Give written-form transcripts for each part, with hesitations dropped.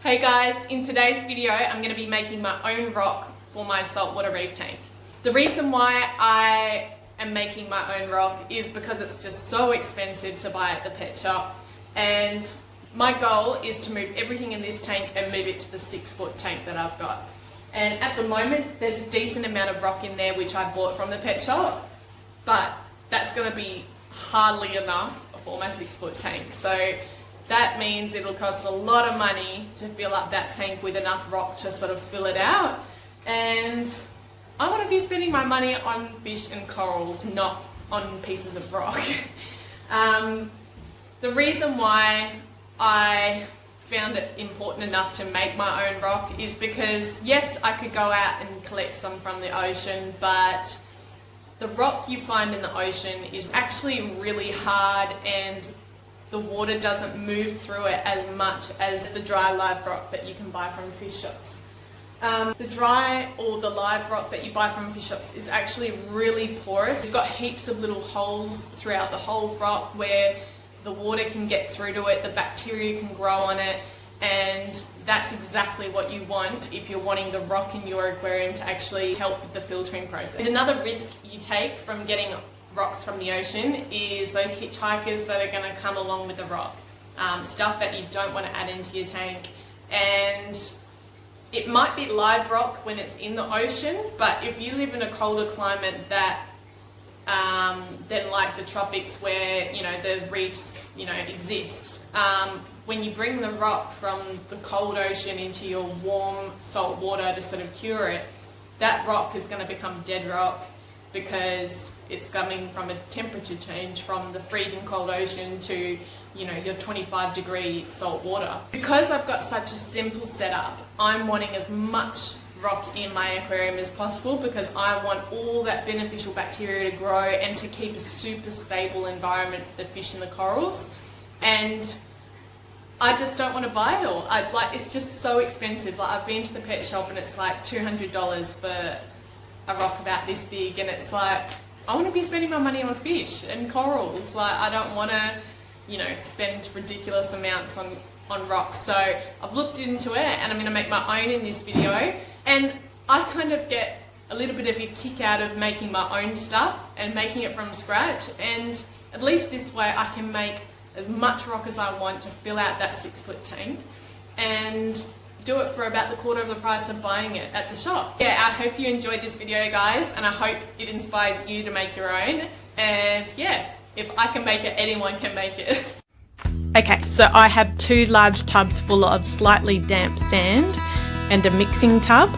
Hey guys, in today's video I'm going to be making my own rock for my saltwater reef tank. The reason why I am making my own rock is because it's just so expensive to buy at the pet shop, and my goal is to move everything in this tank and move it to the 6-foot tank that I've got. And at the moment there's a decent amount of rock in there which I bought from the pet shop, but that's going to be hardly enough for my 6-foot tank. So that means it'll cost a lot of money to fill up that tank with enough rock to sort of fill it out. And I want to be spending my money on fish and corals, not on pieces of rock. The reason why I found it important enough to make my own rock is because, yes, I could go out and collect some from the ocean, but the rock you find in the ocean is actually really hard and the water doesn't move through it as much as the dry live rock that you can buy from fish shops. The dry or the live rock that you buy from fish shops is actually really porous. It's got heaps of little holes throughout the whole rock where the water can get through to it, the bacteria can grow on it, and that's exactly what you want if you're wanting the rock in your aquarium to actually help with the filtering process. And another risk you take from getting rocks from the ocean is those hitchhikers that are going to come along with the rock. Stuff that you don't want to add into your tank. And it might be live rock when it's in the ocean, but if you live in a colder climate than like the tropics where, you know, the reefs, you know, exist, when you bring the rock from the cold ocean into your warm salt water to sort of cure it, that rock is going to become dead rock because it's coming from a temperature change from the freezing cold ocean to, you know, your 25-degree salt water. Because I've got such a simple setup, I'm wanting as much rock in my aquarium as possible because I want all that beneficial bacteria to grow and to keep a super stable environment for the fish and the corals. And I just don't want to buy it all. It's just so expensive. Like, I've been to the pet shop and it's like $200 for a rock about this big, and it's like, I want to be spending my money on fish and corals. Like, I don't want to, you know, spend ridiculous amounts on rocks. So I've looked into it and I'm going to make my own in this video. And I kind of get a little bit of a kick out of making my own stuff and making it from scratch. And at least this way I can make as much rock as I want to fill out that 6-foot tank and do it for about the quarter of the price of buying it at the shop. Yeah, I hope you enjoyed this video, guys, and I hope it inspires you to make your own. And yeah, if I can make it, anyone can make it. Okay, so I have 2 large tubs full of slightly damp sand and a mixing tub.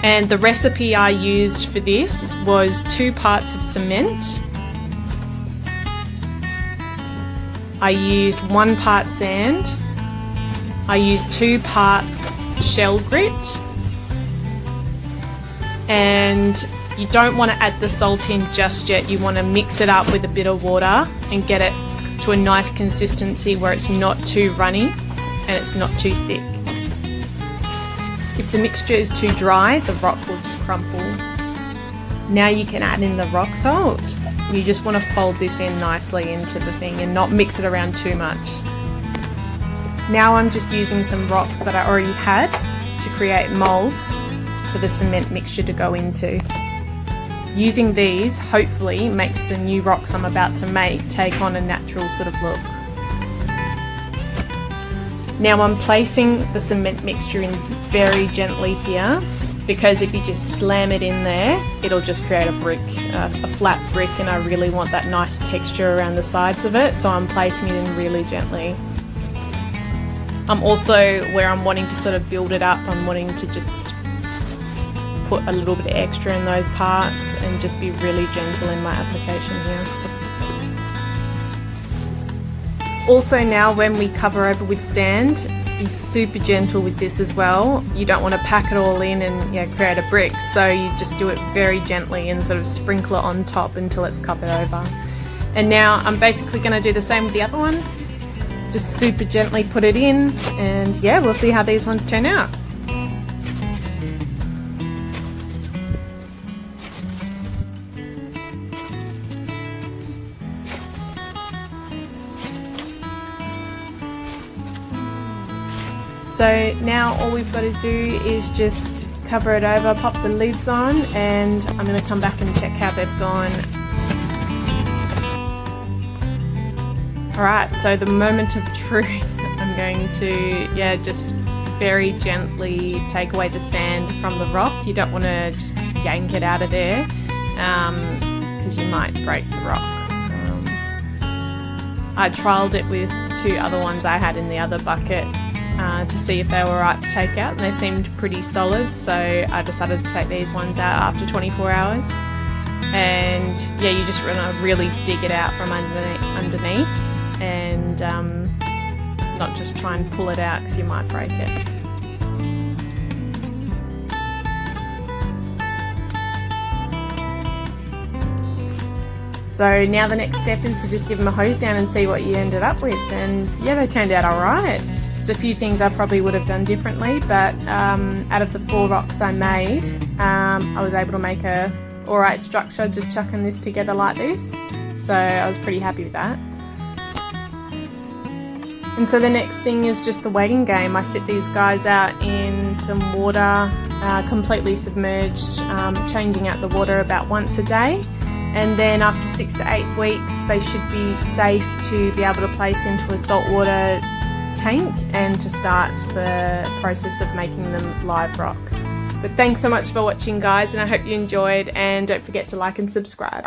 And the recipe I used for this was 2 parts of cement. I used 1 part sand. I used 2 parts shell grit. And you don't want to add the salt in just yet. You want to mix it up with a bit of water and get it to a nice consistency where it's not too runny and it's not too thick. If the mixture is too dry, the rock will just crumple. Now you can add in the rock salt. You just want to fold this in nicely into the thing and not mix it around too much. Now I'm just using some rocks that I already had to create moulds for the cement mixture to go into. Using these hopefully makes the new rocks I'm about to make take on a natural sort of look. Now I'm placing the cement mixture in very gently here, because if you just slam it in there, it'll just create a brick, a flat brick, and I really want that nice texture around the sides of it, so I'm placing it in really gently. I'm also, where I'm wanting to sort of build it up, I'm wanting to just put a little bit extra in those parts and just be really gentle in my application here. Also, now when we cover over with sand, be super gentle with this as well. You don't want to pack it all in and create a brick, so you just do it very gently and sort of sprinkle it on top until it's covered over. And now I'm basically going to do the same with the other one. Just super gently put it in, and yeah, we'll see how these ones turn out. So now all we've got to do is just cover it over, pop the lids on, and I'm going to come back and check how they've gone. Alright, so the moment of truth, I'm going to, just very gently take away the sand from the rock. You don't want to just yank it out of there because you might break the rock. I trialled it with 2 other ones I had in the other bucket to see if they were right to take out, and they seemed pretty solid, so I decided to take these ones out after 24 hours. And yeah, you just want to really dig it out from underneath and not just try and pull it out because you might break it. So now the next step is to just give them a hose down and see what you ended up with, and yeah, they turned out alright. There's a few things I probably would have done differently, but out of the 4 rocks I made, I was able to make a alright structure just chucking this together like this, so I was pretty happy with that. And so the next thing is just the waiting game. I sit these guys out in some water, completely submerged, changing out the water about once a day. And then after 6 to 8 weeks, they should be safe to be able to place into a saltwater tank and to start the process of making them live rock. But thanks so much for watching, guys, and I hope you enjoyed, and don't forget to like and subscribe.